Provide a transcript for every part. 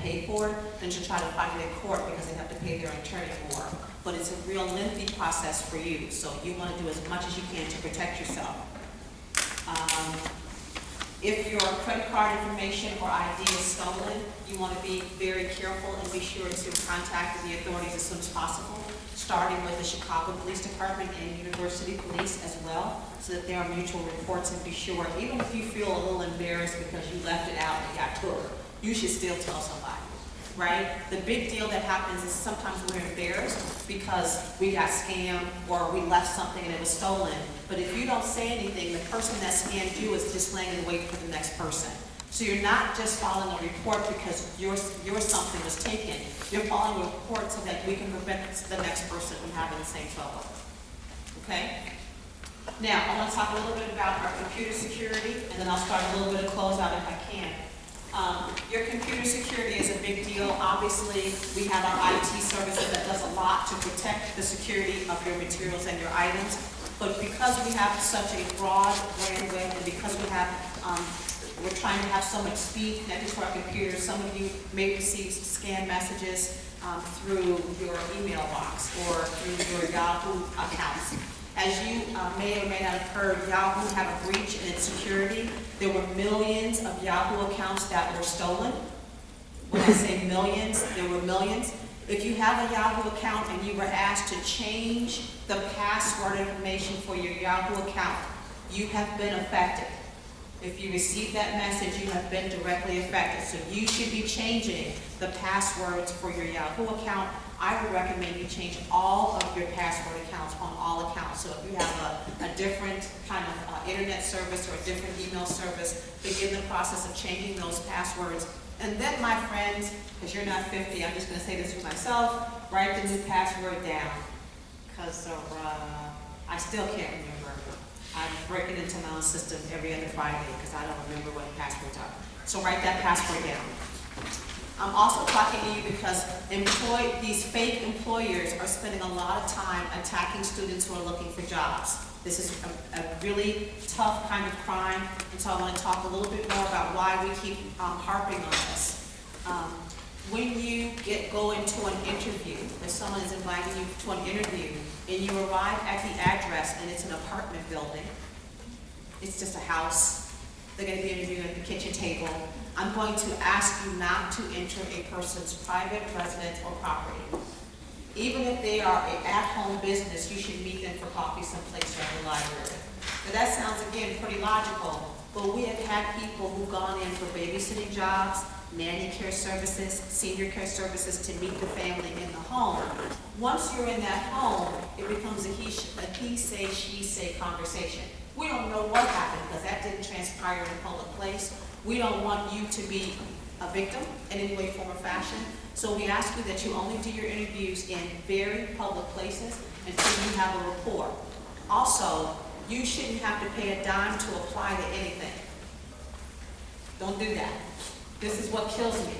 pay for it than to try to fight it in court because they have to pay their attorney more. But it's a real lengthy process for you, so you want to do as much as you can to protect yourself. If your credit card information or ID is stolen, you want to be very careful and be sure to contact the authorities as soon as possible, starting with the Chicago Police Department and University Police as well, so that there are mutual reports, and be sure, even if you feel a little embarrassed because you left it out and got took, you should still tell somebody, right? The big deal that happens is sometimes we're embarrassed because we got scammed or we left something and it was stolen. But if you don't say anything, the person that scammed you is just laying in wait for the next person. So you're not just filing a report because your something was taken. You're filing a report so that we can prevent the next person from having the same trouble. Okay? Now, I want to talk a little bit about our computer security, and then I'll start a little bit of closeout if I can. Your computer security is a big deal. Obviously, we have our IT services that does a lot to protect the security of your materials and your items. But because we have such a broad bandwidth, and because we have, we're trying to have so much speed connected to our computers, some of you may receive scam messages through your email box or through your Yahoo accounts. As you may or may not have heard, Yahoo had a breach in its security. There were millions of Yahoo accounts that were stolen. When I say millions, there were millions. If you have a Yahoo account and you were asked to change the password information for your Yahoo account, you have been affected. If you receive that message, you have been directly affected. So you should be changing the passwords for your Yahoo account. I would recommend you change all of your password accounts on all accounts. So if you have a different kind of internet service or a different email service, begin the process of changing those passwords. And then, my friends, because you're not 50, I'm just going to say this for myself, write the new password down. Because I still can't remember. I'm breaking into my own system every other Friday because I don't remember what the passwords are. So write that password down. I'm also talking to you because these fake employers are spending a lot of time attacking students who are looking for jobs. This is a really tough kind of crime, and so I want to talk a little bit more about why we keep harping on this. When you go into an interview, if someone is inviting you to an interview, and you arrive at the address and it's an apartment building, it's just a house, they're going to be interviewing at the kitchen table, I'm going to ask you not to enter a person's private residence or property. Even if they are an at-home business, you should meet them for coffee someplace or in the library. Now that sounds, again, pretty logical, but we have had people who've gone in for babysitting jobs, nanny care services, senior care services to meet the family in the home. Once you're in that home, it becomes a he say, she say conversation. We don't know what happened because that didn't transpire in a public place. We don't want you to be a victim in any way, form, or fashion. So we ask you that you only do your interviews in very public places until you have a rapport. Also, you shouldn't have to pay a dime to apply to anything. Don't do that. This is what kills me.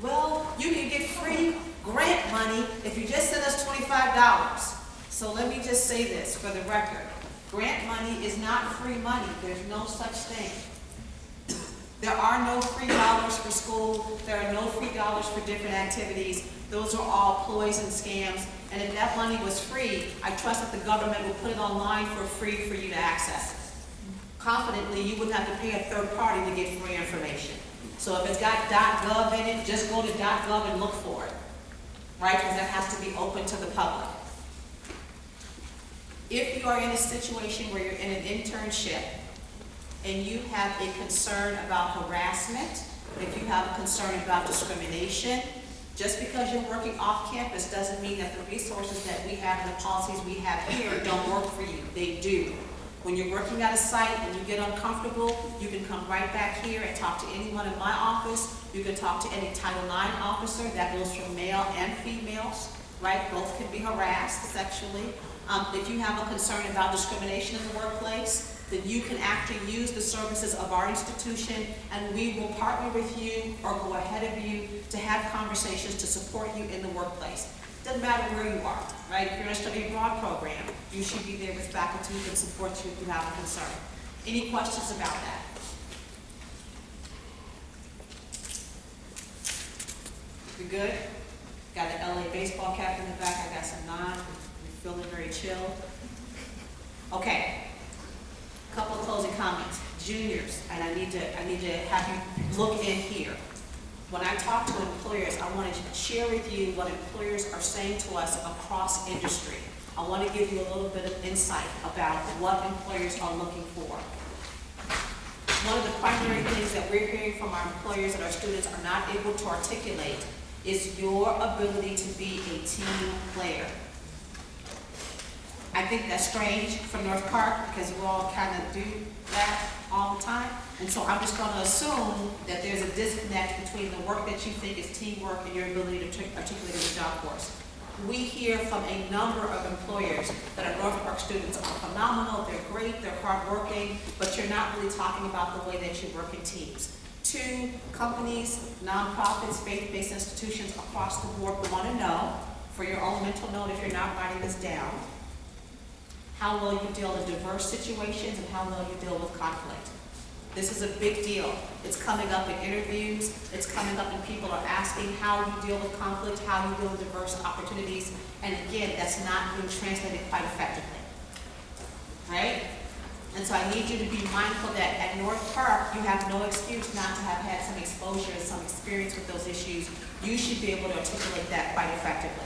Well, you can get free grant money if you just send us $25. So let me just say this for the record. Grant money is not free money. There's no such thing. There are no free dollars for school. There are no free dollars for different activities. Those are all ploys and scams. And if that money was free, I trust that the government would put it online for free for you to access it. Confidently, you wouldn't have to pay a third party to get free information. So if it's got .gov in it, just go to .gov and look for it, right? Because that has to be open to the public. If you are in a situation where you're in an internship and you have a concern about harassment, if you have a concern about discrimination, just because you're working off campus doesn't mean that the resources that we have and the policies we have here don't work for you. They do. When you're working at a site and you get uncomfortable, you can come right back here and talk to anyone in my office. You can talk to any Title IX officer. That goes for male and females, right? Both can be harassed sexually. If you have a concern about discrimination in the workplace, then you can actually use the services of our institution, and we will partner with you or go ahead of you to have conversations to support you in the workplace. Doesn't matter where you are, right? If you're in a study abroad program, you should be there with faculty who can support you if you have a concern. Any questions about that? You good? Got an LA baseball cap in the back. I got some non. You're feeling very chill. Okay. Couple of closing comments. Juniors, and I need to have you look in here. When I talk to employers, I want to share with you what employers are saying to us across industry. I want to give you a little bit of insight about what employers are looking for. One of the primary things that we're hearing from our employers that our students are not able to articulate is your ability to be a team player. I think that's strange for North Park because we all kind of do that all the time. And so I'm just going to assume that there's a disconnect between the work that you think is teamwork and your ability to articulate in the job force. We hear from a number of employers that our North Park students are phenomenal, they're great, they're hardworking, but you're not really talking about the way that you work in teams. Two, companies, nonprofits, faith-based institutions across the board want to know, for your own mental note if you're not writing this down, how well you deal with diverse situations and how well you deal with conflict. This is a big deal. It's coming up in interviews. It's coming up when people are asking how you deal with conflict, how you deal with diverse opportunities. And again, that's not being translated quite effectively, right? And so I need you to be mindful that at North Park, you have no excuse not to have had some exposure and some experience with those issues. You should be able to articulate that quite effectively.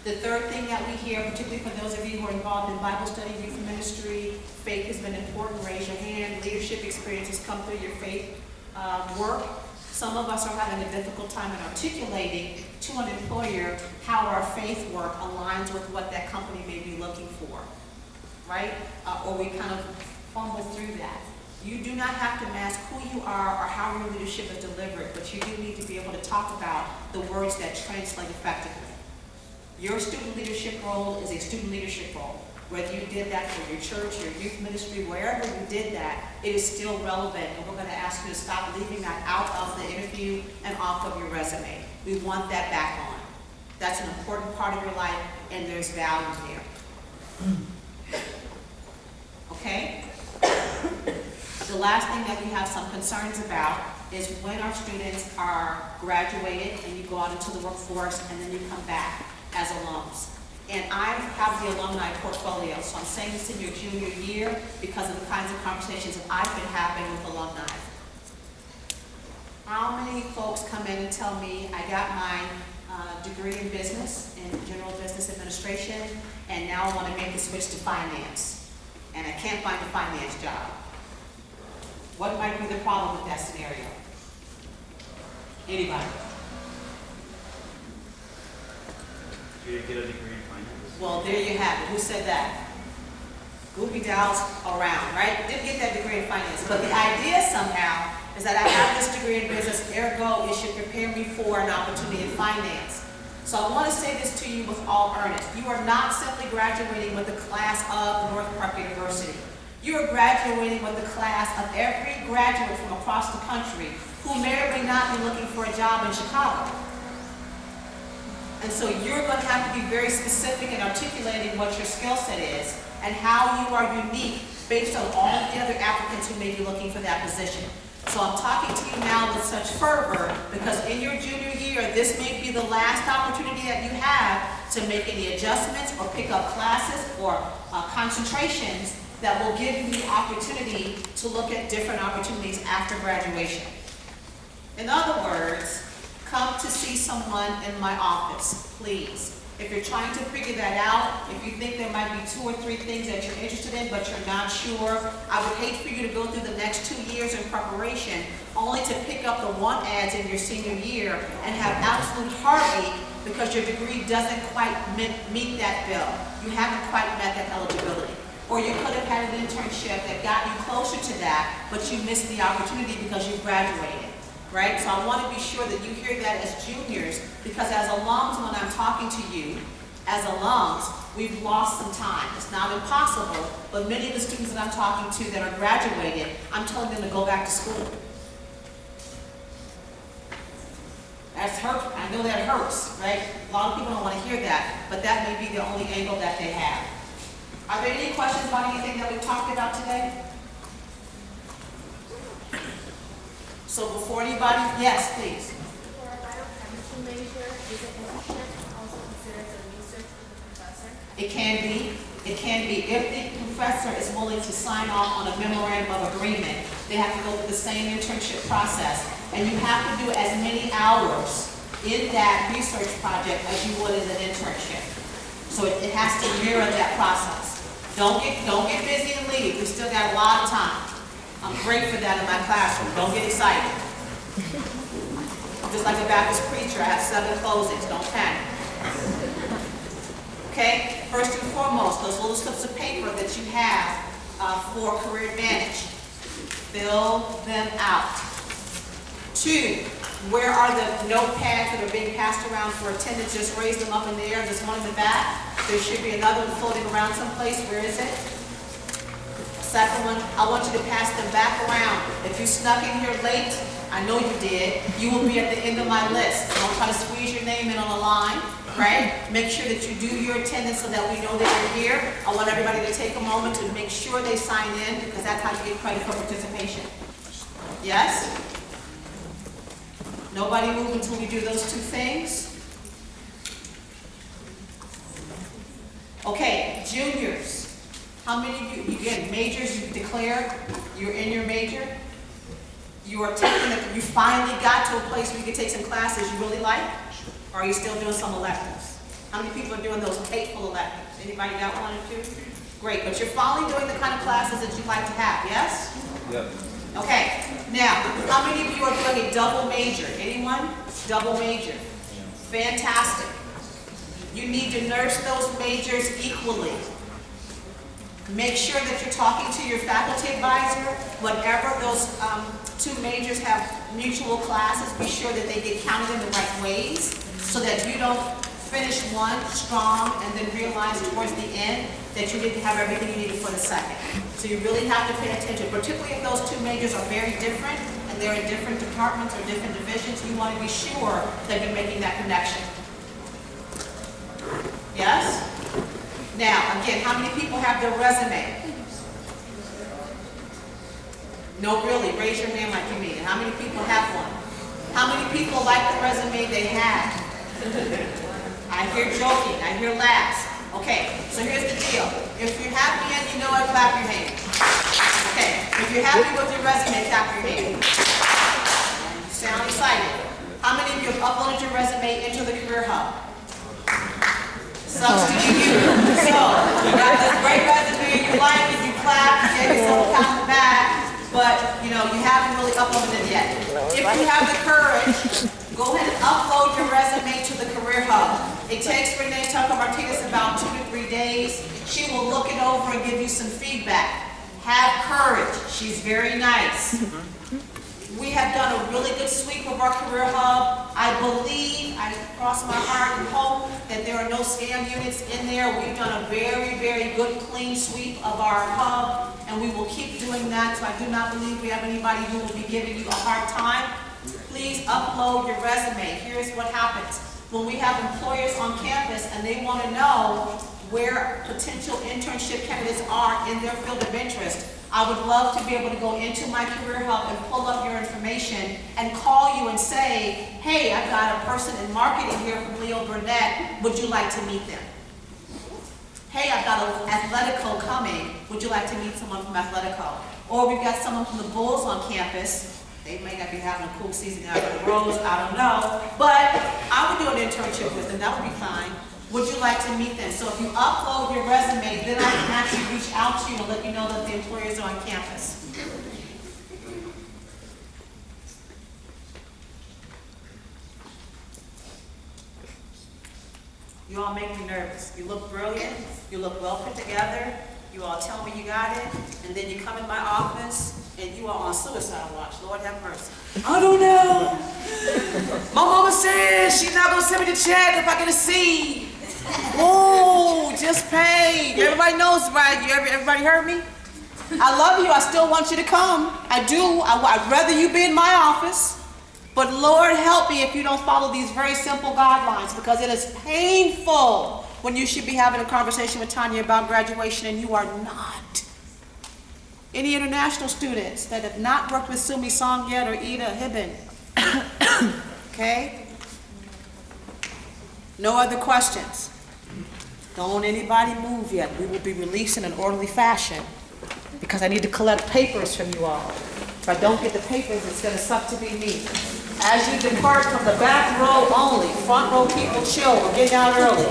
The third thing that we hear, particularly for those of you who are involved in Bible study, youth ministry, faith has been important, raise your hand. Leadership experience has come through your faith work. Some of us are having a difficult time in articulating to an employer how our faith work aligns with what that company may be looking for, right? Or we kind of fumble through that. You do not have to mask who you are or how your leadership is delivered, but you do need to be able to talk about the words that translate effectively. Your student leadership role is a student leadership role. Whether you did that for your church, your youth ministry, wherever you did that, it is still relevant, and we're going to ask you to stop leaving that out of the interview and off of your resume. We want that back on. That's an important part of your life, and there's value there. Okay? The last thing that we have some concerns about is when our students are graduated and you go out into the workforce and then you come back as alums. And I have the alumni portfolio, so I'm saying this in your junior year because of the kinds of conversations that I've been having with alumni. How many folks come in and tell me, I got my degree in business, in general business administration, and now I want to make the switch to finance, and I can't find a finance job? What might be the problem with that scenario? Anybody? You get a degree in finance? Well, there you have it. Who said that? Goofy dolls around, right? Didn't get that degree in finance. But the idea somehow is that I have this degree in business, ergo it should prepare me for an opportunity in finance. So I want to say this to you with all earnest. You are not simply graduating with the class of North Park University. You are graduating with the class of every graduate from across the country who may or may not be looking for a job in Chicago. And so you're going to have to be very specific in articulating what your skill set is and how you are unique based on all of the other applicants who may be looking for that position. So I'm talking to you now with such fervor because in your junior year, this may be the last opportunity that you have to make any adjustments or pick up classes or concentrations that will give you the opportunity to look at different opportunities after graduation. In other words, come to see someone in my office, please. If you're trying to figure that out, if you think there might be 2 or 3 things that you're interested in but you're not sure, I would hate for you to go through the next 2 years in preparation only to pick up the want ads in your senior year and have absolute heartache because your degree doesn't quite meet that bill. You haven't quite met that eligibility. Or you could have had an internship that got you closer to that, but you missed the opportunity because you graduated. Right? So I want to be sure that you hear that as juniors, because as alums, when I'm talking to you, as alums, we've lost some time. It's not impossible, but many of the students that I'm talking to that are graduated, I'm telling them to go back to school. That's hurt. I know that hurts, right? A lot of people don't want to hear that, but that may be the only angle that they have. Are there any questions about anything that we've talked about today? So before anybody, yes, please. Is an internship also considered as a research with the professor? It can be. It can be. If the professor is willing to sign off on a memorandum of agreement, they have to go through the same internship process. And you have to do as many hours in that research project as you would in an internship. So it has to mirror that process. Don't get busy and leave. We still got a lot of time. I'm great for that in my classroom. Don't get excited. I'm just like a Baptist preacher. I have 7 closings. Don't panic. Okay? First and foremost, those little slips of paper that you have for Career Advantage, fill them out. 2, where are the notepads that are being passed around for attendance? Just raise them up in the air. There's one in the back. There should be another one floating around someplace. Where is it? Second one, I want you to pass them back around. If you snuck in here late, I know you did, you will be at the end of my list. So don't try to squeeze your name in on a line, right? Make sure that you do your attendance so that we know that you're here. I want everybody to take a moment to make sure they sign in, because that's how you get credit for participation. Yes? Nobody move until we do those 2 things. Okay, juniors. How many of you, again, majors, you've declared you're in your major? You are taking you finally got to a place where you can take some classes you really like? Or are you still doing some electives? How many people are doing those hateful electives? Anybody got 1 or 2? Great, but you're finally doing the kind of classes that you like to have, yes? Yep. Okay, now, how many of you are doing a double major? Anyone? Double major. Fantastic. You need to nurse those majors equally. Make sure that you're talking to your faculty advisor. Whenever those 2 majors have mutual classes, be sure that they get counted in the right ways so that you don't finish one strong and then realize towards the end that you didn't have everything you needed for the second. So you really have to pay attention, particularly if those 2 majors are very different and they're in different departments or different divisions. You want to be sure that you're making that connection. Yes? Now, again, how many people have their resume? No, really, raise your hand like you mean it. How many people have one? How many people like the resume they have? I hear joking, I hear laughs. Okay, so here's the deal. If you're happy and you know it, clap your hands. Okay, if you're happy with your resume, clap your hands. You sound excited. How many of you have uploaded your resume into the Career Hub? Sucks to be you. So, you got this great resume, you like it, you clap, you gave yourself a pat on the back, but you haven't really uploaded it yet. If you have the courage, go ahead and upload your resume to the Career Hub. It takes Renee Tucker Martinez about 2 to 3 days. She will look it over and give you some feedback. Have courage. She's very nice. We have done a really good sweep of our Career Hub. I believe, I cross my heart and hope that there are no scam units in there. We've done a very, very good clean sweep of our hub, and we will keep doing that. So I do not believe we have anybody who will be giving you a hard time. Please upload your resume. Here's what happens. When we have employers on campus and they want to know where potential internship candidates are in their field of interest, I would love to be able to go into my Career Hub and pull up your information and call you and say, hey, I've got a person in marketing here from Leo Burnett. Would you like to meet them? Hey, I've got an Athletico coming. Would you like to meet someone from Athletico? Or we've got someone from the Bulls on campus. They may not be having a cool season out of the Rose, I don't know. But I would do an internship with them. That would be fine. Would you like to meet them? So if you upload your resume, then I can actually reach out to you and let you know that the employers are on campus. You all make me nervous. You look brilliant. You look well put together. You all tell me you got it. And then you come in my office and you are on suicide watch. Lord have mercy. I don't know. My mama says she's not going to send me the check if I get a C. Oh, just paid. Everybody knows, right? Everybody heard me? I love you. I still want you to come. I do. I'd rather you be in my office. But Lord help me if you don't follow these very simple guidelines, because it is painful when you should be having a conversation with Tanya about graduation and you are not. Any international students that have not worked with Sumi Song yet or Ida Hibben? Okay? No other questions? Don't anybody move yet. We will be releasing in an orderly fashion because I need to collect papers from you all. If I don't get the papers, it's gonna suck to be me. As you depart from the back row only, front row people chill, we're getting out early.